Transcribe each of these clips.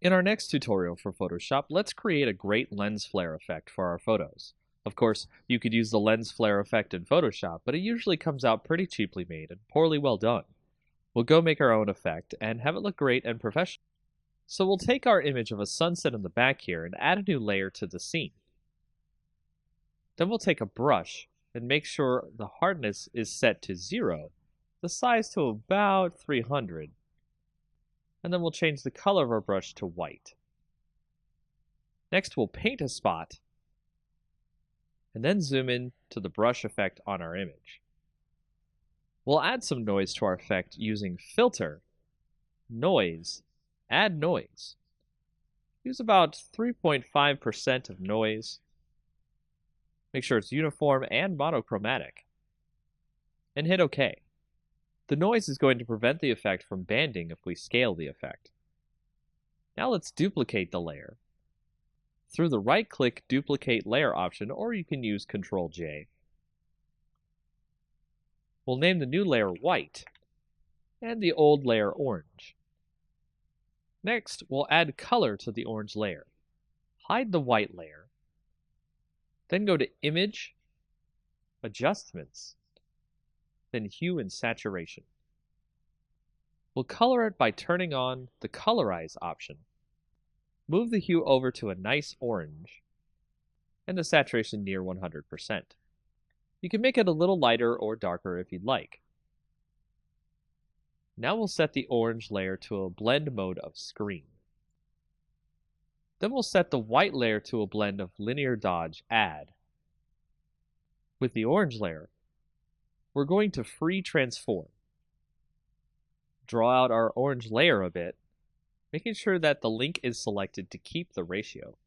In our next tutorial for Photoshop, let's create a great lens flare effect for our photos. Of course, you could use the lens flare effect in Photoshop, but it usually comes out pretty cheaply made and poorly well done. We'll go make our own effect and have it look great and professional. So we'll take our image of a sunset in the back here and add a new layer to the scene. Then we'll take a brush and make sure the hardness is set to 0, the size to about 300, and then we'll change the color of our brush to white. Next, we'll paint a spot, and then zoom in to the brush effect on our image. We'll add some noise to our effect using Filter, Noise, Add Noise. Use about 3.5% of noise. Make sure it's uniform and monochromatic. And hit OK. The noise is going to prevent the effect from banding if we scale the effect. Now let's duplicate the layer through the right-click Duplicate Layer option, or you can use Ctrl-J. We'll name the new layer White and the old layer Orange. Next, we'll add color to the orange layer. Hide the white layer. Then go to Image, Adjustments, then Hue and Saturation. We'll color it by turning on the Colorize option. Move the hue over to a nice orange, and the saturation near 100%. You can make it a little lighter or darker if you'd like. Now we'll set the orange layer to a blend mode of screen. Then we'll set the white layer to a blend of linear dodge add. With the orange layer, we're going to free transform. Draw out our orange layer a bit, making sure that the link is selected to keep the ratio.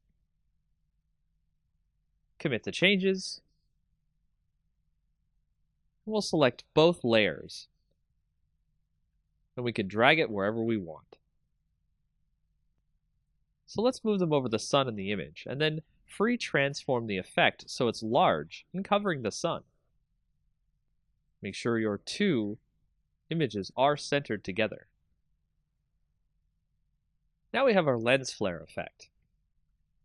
Commit the changes. We'll select both layers, and we can drag it wherever we want. So let's move them over the sun in the image, and then free transform the effect so it's large and covering the sun. Make sure your two images are centered together. Now we have our lens flare effect.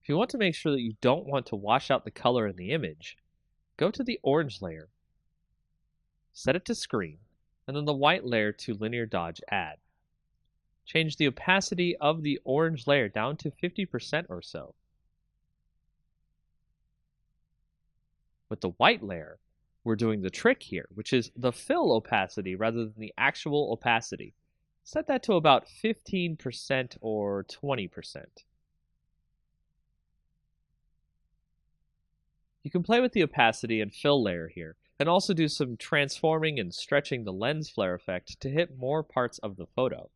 If you want to make sure that you don't want to wash out the color in the image, go to the orange layer, set it to screen, and then the white layer to linear dodge add. Change the opacity of the orange layer down to 50% or so. With the white layer, we're doing the trick here, which is the fill opacity rather than the actual opacity. Set that to about 15% or 20%. You can play with the opacity and fill layer here, and also do some transforming and stretching the lens flare effect to hit more parts of the photo.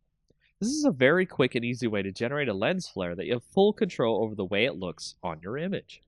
This is a very quick and easy way to generate a lens flare that you have full control over the way it looks on your image.